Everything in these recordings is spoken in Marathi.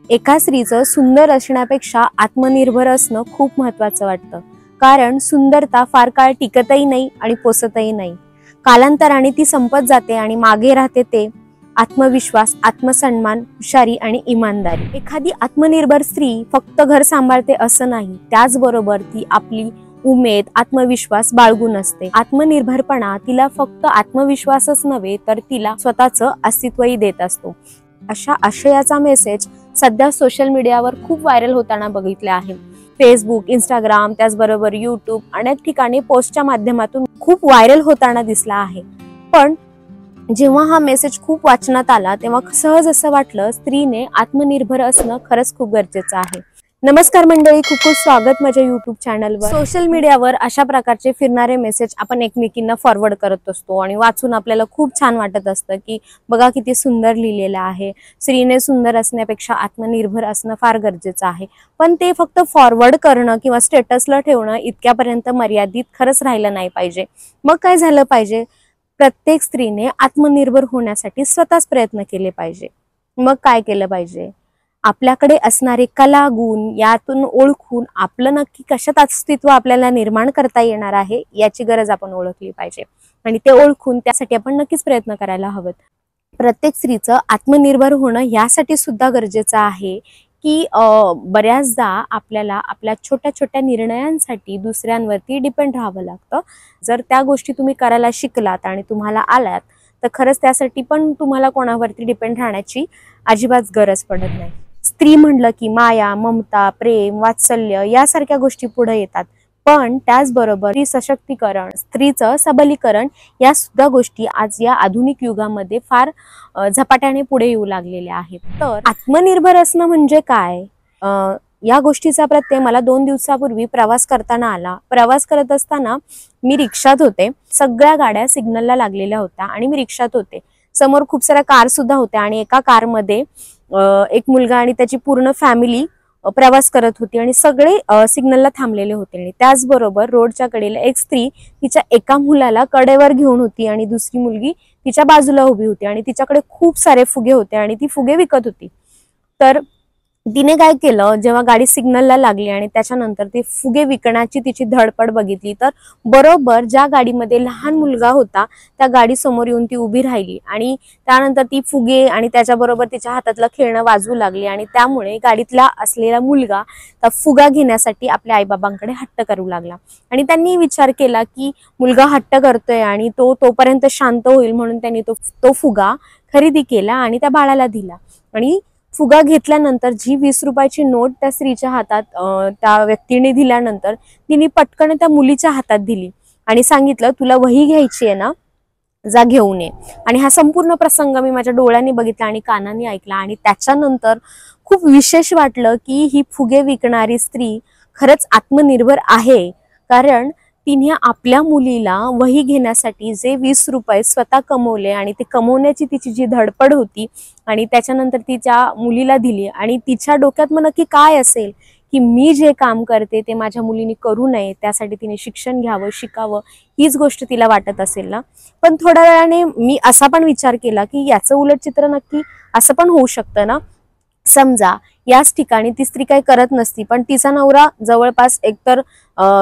एका स्त्रीचं सुंदर असण्यापेक्षा आत्मनिर्भर असणं खूप महत्त्वाचं वाटतं. कारण सुंदरता फार काळ टिकतही नाही आणि पोसतही नाही. कालांतराने ती संपत जाते आणि मागे राहते ते आत्मविश्वास, आत्मसन्मान, हुशारी आणि इमानदारी. एखादी आत्मनिर्भर स्त्री फक्त घर सांभाळते असं नाही, त्याचबरोबर ती आपली उमेद, आत्मविश्वास बाळगून असते. आत्मनिर्भरपणा तिला फक्त आत्मविश्वासच नव्हे तर तिला स्वतःचं अस्तित्वही देत असतो. अशा आशयाचा मेसेज सध्या सोशल मीडियावर खूप व्हायरल होताना बघितले आहे. फेसबुक, इंस्टाग्राम, त्याचबरोबर यूट्यूब अनेक ठिकाणी पोस्टच्या माध्यमातून खूप व्हायरल होताना दिसला आहे. पण जेव्हा हा मेसेज खूप वाचनात आला तेव्हा सहज असं वाटलं, स्त्रीने आत्मनिर्भर असणं खरंच खूप गरजेचं आहे. नमस्कार मंडळी, खूप खूप स्वागत माझ्या युट्यूब चॅनलवर. सोशल मीडियावर अशा प्रकारचे फिरणारे मेसेज आपण एकमेकींना फॉरवर्ड करत असतो आणि वाचून आपल्याला खूप छान वाटत असतं की बघा किती सुंदर लिहिलेलं आहे. स्त्रीने सुंदर असण्यापेक्षा आत्मनिर्भर असणं फार गरजेचं आहे. पण ते फक्त फॉरवर्ड करणं किंवा स्टेटसला ठेवणं इतक्यापर्यंत मर्यादित खरंच राहिलं नाही पाहिजे. मग काय झालं पाहिजे? प्रत्येक स्त्रीने आत्मनिर्भर होण्यासाठी स्वतःच प्रयत्न केले पाहिजे. मग काय केलं पाहिजे? आपल्याकडे असणारे कला, गुण यातून ओळखून आपलं नक्की कशात अस्तित्व आपल्याला निर्माण करता येणार आहे याची गरज आपण ओळखली पाहिजे आणि ते ओळखून त्यासाठी आपण नक्कीच प्रयत्न करायला हवेत. प्रत्येक स्त्रीचं आत्मनिर्भर होणं यासाठी सुद्धा गरजेचं आहे की बऱ्याचदा आपल्याला आपल्या छोट्या छोट्या निर्णयांसाठी दुसऱ्यांवरती डिपेंड राहावं लागतं. जर त्या गोष्टी तुम्ही करायला शिकलात आणि तुम्हाला आल्यात तर खरंच त्यासाठी पण तुम्हाला कोणावरती डिपेंड राहण्याची अजिबात गरज पडत नाही. स्त्री म्हणलं की माया, ममता, प्रेम, वात्सल्य यासारख्या गोष्टी पुढे येतात. पण त्याचबरोबर स्त्री सशक्तीकरण, स्त्रीचं सबलीकरण या सुद्धा गोष्टी आज या आधुनिक युगामध्ये फार झपाट्याने पुढे येऊ लागलेल्या आहेत. तर आत्मनिर्भर असणं म्हणजे काय? या गोष्टीचा प्रत्यय मला 2 दिवसापूर्वी प्रवास करताना आला. प्रवास करत असताना मी रिक्षात होते. सगळ्या गाड्या सिग्नलला लागलेल्या होत्या आणि मी रिक्षात होते. समोर खूप साऱ्या कार सुद्धा होत्या आणि एका कारमध्ये एक मुलगा आणि त्याची पूर्ण फॅमिली प्रवास करत होती आणि सगळे सिग्नलला थांबलेले होते. आणि त्याचबरोबर रोडच्या कडेला एक स्त्री तिच्या एका मुलाला कडेवर घेऊन होती आणि दुसरी मुलगी तिच्या बाजूला उभी होती आणि तिच्याकडे खूप सारे फुगे होते आणि ती फुगे विकत होती. तर तिने काय केलं, जेव्हा गाडी सिग्नलला लागली आणि त्याच्यानंतर ती फुगे विकण्याची तिची धडपड बघितली तर बरोबर ज्या गाडीमध्ये लहान मुलगा होता त्या गाडी समोर येऊन ती उभी राहिली आणि त्यानंतर ती फुगे आणि त्याच्याबरोबर तिच्या हातातलं खेळणं वाजवू लागली आणि त्यामुळे गाडीतला असलेला मुलगा त्या फुगा घेण्यासाठी आपल्या आईबाबांकडे हट्ट करू लागला. आणि त्यांनी विचार केला की मुलगा हट्ट करतोय आणि तो तोपर्यंत शांत होईल म्हणून त्यांनी तो फुगा खरेदी केला आणि त्या बाळाला दिला. आणि फुगा घेतल्यानंतर जी 20 रुपयाची नोट त्या स्त्रीच्या हातात त्या व्यक्तीने दिल्यानंतर तिने पटकन त्या मुलीच्या हातात दिली आणि सांगितलं, तुला वही घ्यायची आहे ना, जा घेऊन ये. आणि हा संपूर्ण प्रसंग मी माझ्या डोळ्यांनी बघितला आणि कानांनी ऐकला आणि त्याच्यानंतर खूप विशेष वाटलं की ही फुगे विकणारी स्त्री खरंच आत्मनिर्भर आहे. कारण तिने आपल्या मुलीला वही घेण्यासाठी जे 20 रुपये स्वतः कमवले आणि ते कमवण्याची तिची जी धडपड होती आणि त्याच्यानंतर तिच्या मुलीला दिली. आणि तिच्या डोक्यात मग नक्की काय असेल की मी जे काम करते ते माझ्या मुलीने करू नये, त्यासाठी तिने शिक्षण घ्यावं, शिकावं, हीच गोष्ट तिला वाटत असेल ना. पण थोड्या वेळाने मी असा पण विचार केला की याचं उलट चित्र नक्की असं पण होऊ शकतं ना. समजा याच ठिकाणी ती स्त्री काही करत नसती पण तिचा नवरा जवळपास एकतर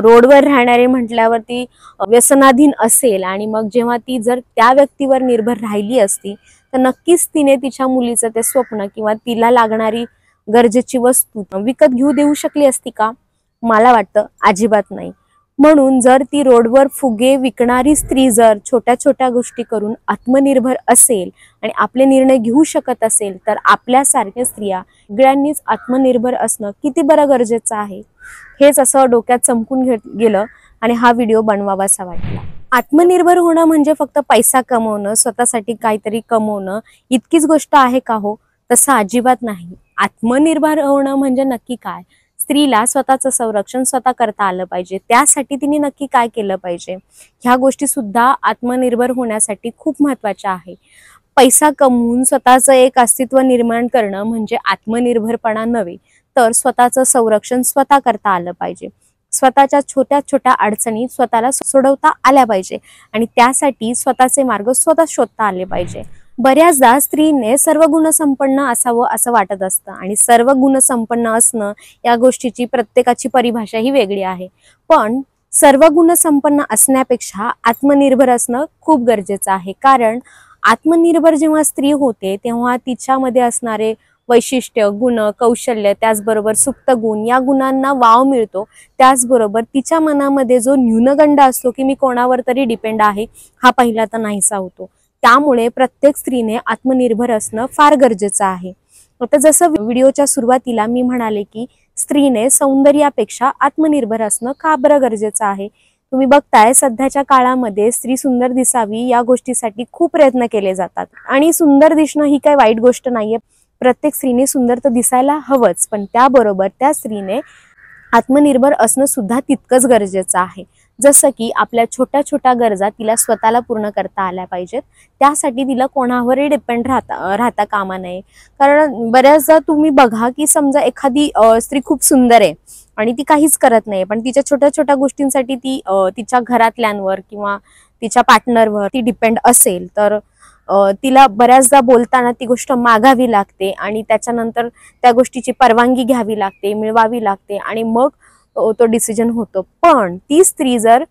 रोडवर राहणारे म्हटल्यावरती व्यसनाधीन असेल आणि मग जेव्हा ती जर त्या व्यक्तीवर निर्भर राहिली असती तर नक्कीच तिने तिच्या मुलीचं ते स्वप्न किंवा तिला लागणारी गरजेची वस्तू विकत घेऊ देऊ शकली असती का? मला वाटतं अजिबात नाही. म्हणून जर ती रोडवर फुगे विकणारी स्त्री जर छोट्या छोट्या गोष्टी करून आत्मनिर्भर असेल आणि आपले निर्णय घेऊ शकत असेल तर आपल्यासारख्या स्त्रिया सगळ्यांनीच आत्मनिर्भर असणं किती बरं गरजेचं आहे. हेच असं डोक्यात चमकून गेलं आणि हा व्हिडिओ बनवावासा वाटला. आत्मनिर्भर होणं म्हणजे फक्त पैसा कमवणं, स्वतःसाठी काहीतरी कमवणं इतकीच गोष्ट आहे का हो? तसं अजिबात नाही. आत्मनिर्भर होणं म्हणजे नक्की काय? स्त्रीला स्वतःचं संरक्षण स्वतः करता आलं पाहिजे. त्यासाठी तिने नक्की काय केलं पाहिजे ह्या गोष्टी सुद्धा आत्मनिर्भर होण्यासाठी खूप महत्त्वाच्या आहे. पैसा कमवून स्वतःचं एक अस्तित्व निर्माण करणं म्हणजे आत्मनिर्भरपणा नव्हे तर स्वतःचं संरक्षण स्वतः करता आलं पाहिजे. स्वतःच्या छोट्या छोट्या अडचणी स्वतःला सोडवता आल्या पाहिजे आणि त्यासाठी स्वतःचे मार्ग स्वतः शोधता आले पाहिजे. बऱ्याचदा स्त्रीने सर्व गुणसंपन्न असावं असं वाटत असतं आणि सर्व गुणसंपन्न असणं या गोष्टीची प्रत्येकाची परिभाषा ही वेगळी आहे. पण सर्व गुणसंपन्न असण्यापेक्षा आत्मनिर्भर असणं खूप गरजेचं आहे. कारण आत्मनिर्भर जेव्हा स्त्री होते तेव्हा तिच्यामध्ये असणारे वैशिष्ट्य, गुण, कौशल्य, त्याचबरोबर सुप्त गुण या गुणांना वाव मिळतो. त्याचबरोबर तिच्या मनामध्ये जो न्यूनगंड असतो की मी कोणावर तरी डिपेंड आहे हा पहिला तर नाहीसा होतो. त्यामुळे प्रत्येक स्त्रीने आत्मनिर्भर असणं फार गरजेचं आहे. आता जसं व्हिडिओच्या सुरुवातीला मी म्हणाले की स्त्रीने सौंदर्यापेक्षा आत्मनिर्भर असणं का बरं गरजेचं आहे. तुम्ही बघताय सध्याच्या काळामध्ये स्त्री सुंदर दिसावी या गोष्टीसाठी खूप प्रयत्न केले जातात आणि सुंदर दिसणं ही काही वाईट गोष्ट नाहीये. प्रत्येक स्त्रीने सुंदर तर दिसायला हवंच, पण त्याबरोबर त्या स्त्रीने आत्मनिर्भर असणं सुद्धा तितकंच गरजेचं आहे. जसं की आपल्या छोट्या छोट्या गरजा तिला स्वतःला पूर्ण करता आल्या पाहिजेत. त्यासाठी तिला कोणावरही डिपेंड राहता कामा नये. कारण बऱ्याचदा तुम्ही बघा की समजा एखादी स्त्री खूप सुंदर आहे आणि ती काहीच करत नाही, पण तिच्या छोट्या छोट्या गोष्टींसाठी ती तिच्या घरातल्यांवर किंवा तिच्या पार्टनरवर ती डिपेंड असेल तर तिला बऱ्याचदा बोलताना ती गोष्ट मागावी लागते आणि त्याच्यानंतर त्या गोष्टीची परवानगी घ्यावी लागते, मिळवावी लागते आणि मग तो डिसिजन होतो. पण ती स्त्री जर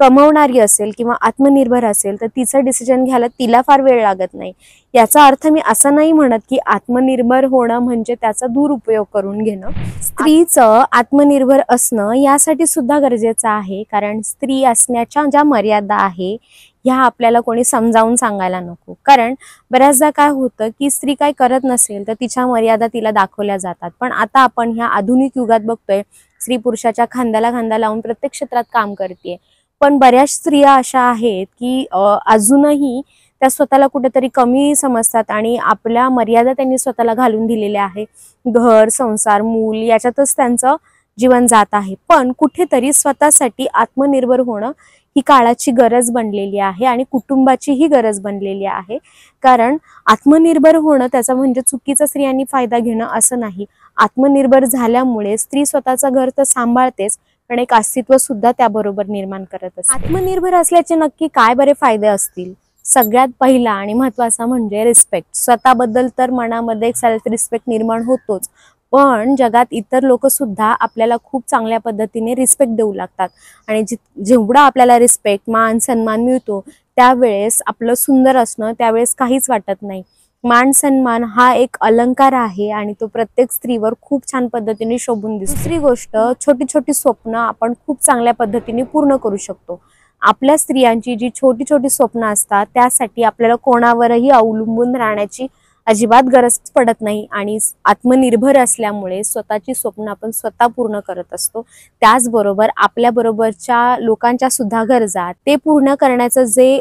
कमवणारी असेल किंवा आत्मनिर्भर असेल तर तिचं डिसिजन घ्यायला तिला फार वेळ लागत नाही. याचा अर्थ मी असं नाही म्हणत की आत्मनिर्भर होणं म्हणजे त्याचा दुरुपयोग करून घेणं. स्त्रीचं आत्मनिर्भर असणं यासाठी सुद्धा गरजेचं आहे. कारण स्त्री असण्याच्या ज्या मर्यादा आहे ह्या आपल्याला कोणी समजावून सांगायला नको. कारण बऱ्याचदा काय होतं की स्त्री काय करत नसेल तर तिच्या मर्यादा तिला दाखवल्या जातात. पण आता आपण ह्या आधुनिक युगात बघतोय स्त्री पुरुषाच्या खांद्याला खांदा लावून प्रत्येक क्षेत्रात काम करते. पण बऱ्याच स्त्रिया अशा आहेत की अजूनही त्या स्वतःला कुठेतरी कमी समजतात आणि आपल्या मर्यादा त्यांनी स्वतःला घालून दिलेल्या आहे. घर, संसार, मूल याच्यातच त्यांचं जीवन जात आहे. पण कुठेतरी स्वतःसाठी आत्मनिर्भर होणं ही काळाची गरज बनलेली आहे आणि कुटुंबाची ही गरज बनलेली आहे. कारण आत्मनिर्भर होणं त्याचा म्हणजे चुकीचा स्त्रियांनी फायदा घेणं असं नाही. आत्मनिर्भर झाल्यामुळे स्त्री स्वतःचं घर तर सांभाळतेच, पण एक अस्तित्व सुद्धा त्याबरोबर निर्माण करत असते. आत्मनिर्भर असल्याचे नक्की काय बरे फायदे असतील. सगळ्यात पहिला आणि महत्त्वाचा म्हणजे रिस्पेक्ट. स्वतःबद्दल तर मनामध्ये एक सेल्फ रिस्पेक्ट निर्माण होतोच, पण जगात इतर लोक सुद्धा आपल्याला खूप चांगल्या पद्धतीने रिस्पेक्ट देऊ लागतात आणि जेवढा आपल्याला रिस्पेक्ट, मान सन्मान मिळतो त्यावेळेस आपलं सुंदर असणं त्यावेळेस काहीच वाटत नाही. मान सन्मान हा एक अलंकार आहे आणि तो प्रत्येक स्त्रीवर खूप छान पद्धतीने शोभून दिसतो. दुसरी गोष्ट, छोटी छोटी स्वप्न आपण खूप चांगल्या पद्धतीने पूर्ण करू शकतो. आपल्या स्त्रियांची जी छोटी छोटी स्वप्न असतात त्यासाठी आपल्याला कोणावरही अवलंबून राहण्याची अजिबात गरज पडत नाही आणि आत्मनिर्भर असल्यामुळे स्वतःची स्वप्न आपण स्वतः पूर्ण करत असतो. त्याचबरोबर आपल्या बरोबरच्या लोकांच्या सुद्धा गरजा ते पूर्ण करण्याचं जे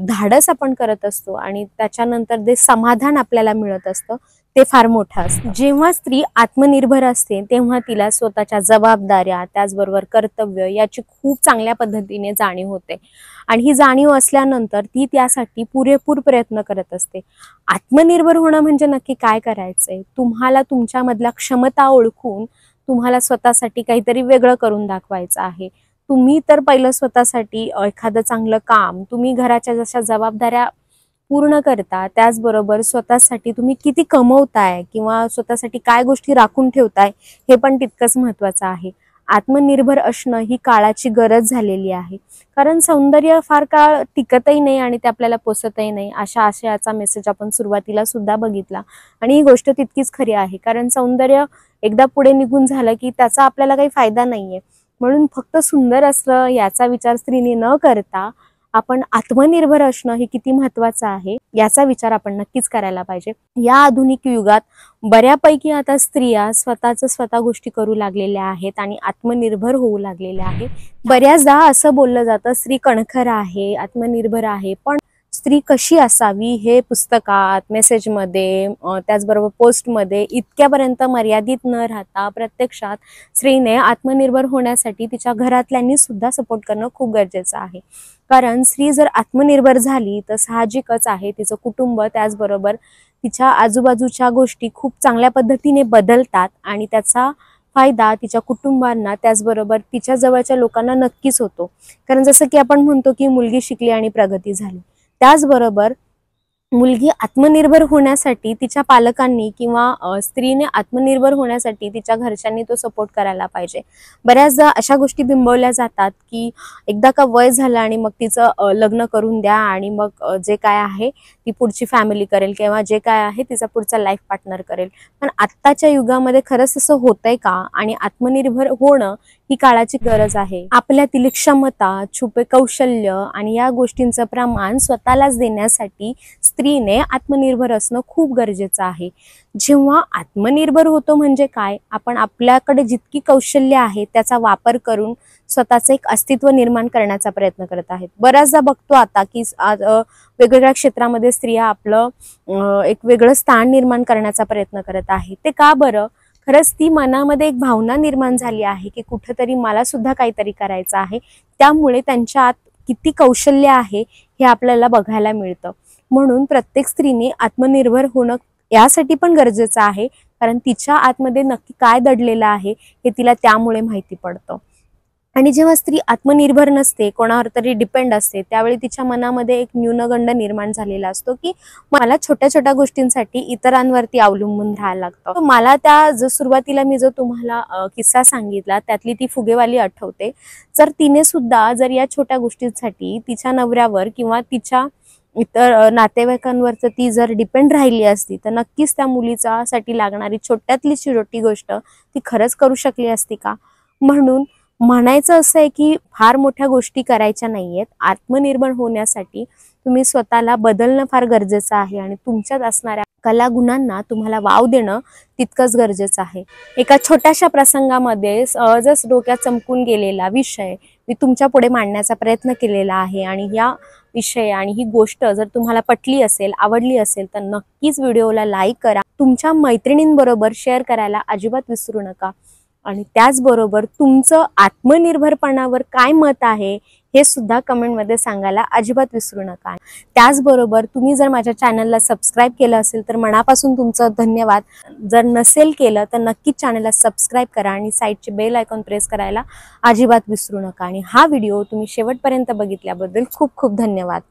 धाडस आपण करत असतो आणि त्याच्यानंतर जे समाधान आपल्याला मिळत असतं ते फार मोठं असतं. जेव्हा स्त्री आत्मनिर्भर असते तेव्हा तिला स्वतःच्या जबाबदाऱ्या त्याचबरोबर कर्तव्य याची खूप चांगल्या पद्धतीने जाणीव होते आणि ही जाणीव असल्यानंतर ती त्यासाठी पुरेपूर प्रयत्न करत असते. आत्मनिर्भर होणं म्हणजे नक्की काय करायचंय. तुम्हाला तुमच्यामधल्या क्षमता ओळखून तुम्हाला स्वतःसाठी काहीतरी वेगळं करून दाखवायचं आहे. तुम्ही तर पहिलं स्वतःसाठी एखादं चांगलं काम, तुम्ही घराच्या जशा जबाबदाऱ्या पूर्ण करता त्याचबरोबर स्वतःसाठी तुम्ही किती कमवताय किंवा स्वतःसाठी काय गोष्टी राखून ठेवताय हे पण तितकंच महत्त्वाचं आहे. आत्मनिर्भर असणं ही काळाची गरज झालेली आहे. कारण सौंदर्य फार काळ टिकतही नाही आणि ते आपल्याला पोसतही नाही. अशा आशयाचा मेसेज आपण सुरुवातीला सुद्धा बघितला आणि ही गोष्ट तितकीच खरी आहे. कारण सौंदर्य एकदा पुढे निघून झालं की त्याचा आपल्याला काही फायदा नाहीये. म्हणून फक्त सुंदर असलं याचा विचार स्त्रीने न करता आपण आत्मनिर्भर असणं हे किती महत्त्वाचं आहे याचा विचार आपण नक्कीच करायला पाहिजे. या आधुनिक युगात बऱ्यापैकी आता स्त्रिया स्वतः गोष्टी करू लागलेल्या आहेत आणि आत्मनिर्भर होऊ लागलेल्या आहेत. बऱ्याचदा असं बोललं जातं स्त्री कणखर आहे, आत्मनिर्भर आहे, पण स्त्री कशी असावी हे पुस्तकात, मेसेजमध्ये, त्याचबरोबर पोस्टमध्ये इतक्यापर्यंत मर्यादित न राहता प्रत्यक्षात स्त्रीने आत्मनिर्भर होण्यासाठी तिच्या घरातल्यांनी सुद्धा सपोर्ट करणं खूप गरजेचं आहे. कारण स्त्री जर आत्मनिर्भर झाली तर साहजिकच आहे तिचं कुटुंब त्याचबरोबर तिच्या आजूबाजूच्या गोष्टी खूप चांगल्या पद्धतीने बदलतात आणि त्याचा फायदा तिच्या कुटुंबांना त्याचबरोबर तिच्या जवळच्या लोकांना नक्कीच होतो. कारण जसं की आपण म्हणतो की मुलगी शिकली आणि प्रगती झाली, त्याचबरोबर मुलगी आत्मनिर्भर होण्यासाठी तिच्या पालकांनी किंवा स्त्रीने आत्मनिर्भर होण्यासाठी तिच्या घरच्यांनी तो सपोर्ट करायला पाहिजे। बऱ्याचदा अशा गोष्टी बिंबवल्या जातात की एकदा का वय झालं आणि मग तिचं लग्न करून द्या आणि मग जे काय आहे ती पुढची फॅमिली करेल किंवा जे काय आहे तिचा पुढचा लाईफ पार्टनर करेल। पण आत्ताच्या युगामध्ये खरंच असं होतंय का? आणि आत्मनिर्भर होणं ही काळाची गरज आहे। आपल्यातील क्षमता, छुपे कौशल्य आणि या गोष्टींचं प्रमाण स्वतःलाच देण्यासाठी स्त्रीने आत्मनिर्भर असणं खूप गरजेचं आहे। जेव्हा आत्मनिर्भर होतो म्हणजे काय? आपण आपल्याकडे जितकी कौशल्य आहे त्याचा वापर करून स्वतःचं एक अस्तित्व निर्माण करण्याचा प्रयत्न करत आहेत। बऱ्याचदा बघतो आता की वेगवेगळ्या क्षेत्रामध्ये स्त्रिया आपलं एक वेगळं स्थान निर्माण करण्याचा प्रयत्न करत आहेत। ते का बरं? खरंच ती मनामध्ये एक भावना निर्माण झाली आहे की कुठेतरी मला सुद्धा काहीतरी करायचं आहे। त्यामुळे त्यांच्या आत किती कौशल्य आहे हे आपल्याला बघायला मिळतं। म्हणून प्रत्येक स्त्रीने आत्मनिर्भर होणं यासाठी पण गरजेचं आहे, कारण तिच्या आतमध्ये नक्की काय दडलेलं आहे हे तिला त्यामुळे माहिती पडतं। आणि जेव्हा स्त्री आत्मनिर्भर नसते, कोणावर तरी डिपेंड असते, त्यावेळी तिच्या मनामध्ये एक न्यूनगंड निर्माण झालेला असतो की मला छोट्या छोट्या गोष्टींसाठी इतरांवरती अवलंबून राहायला लागतं। मला त्या सुरुवातीला मी जो तुम्हाला किस्सा सांगितला त्यातली ती फुगेवाली आठवते। जर तिने सुद्धा जर या छोट्या गोष्टींसाठी तिच्या नवऱ्यावर किंवा तिच्या इतर नातेवाईकांवर ती जर डिपेंड राहिली असती तर नक्कीच त्या मुलीचा साठी लागणारी छोट्यातली छोटी गोष्ट ती खरंच करू शकली असती का? म्हणून म्हणायचं असं आहे की फार मोठ्या गोष्टी करायच्या नाहीयेत। आत्मनिर्भर होण्यासाठी तुम्ही स्वतःला बदलणं फार गरजेचं आहे आणि तुमच्यात असणाऱ्या कलागुणांना तुम्हाला वाव देणं तितकंच गरजेचं आहे। एका छोट्याशा प्रसंगामध्ये सहजच डोक्यात चमकून गेलेला विषय मी तुमच्या पुढे मांडण्याचा प्रयत्न केलेला आहे आणि या विषय आणि ही गोष्ट जर तुम्हाला पटली असेल, आवडली असेल तर नक्कीच व्हिडिओला लाईक करा, तुमच्या मैत्रिणींबरोबर शेअर करायला अजिबात विसरू नका। आणि त्याचबरोबर तुमचं आत्मनिर्भरपणावर काय मत आहे हे सुद्धा कमेंटमध्ये सांगायला अजिबात विसरू नका। त्याचबरोबर तुम्ही जर माझ्या चॅनलला सबस्क्राईब केलं असेल तर मनापासून तुमचं धन्यवाद। जर नसेल केलं तर नक्कीच चॅनलला सबस्क्राईब करा आणि साईडचे बेल आयकॉन प्रेस करायला अजिबात विसरू नका। आणि हा व्हिडिओ तुम्ही शेवटपर्यंत बघितल्याबद्दल खूप खूप धन्यवाद।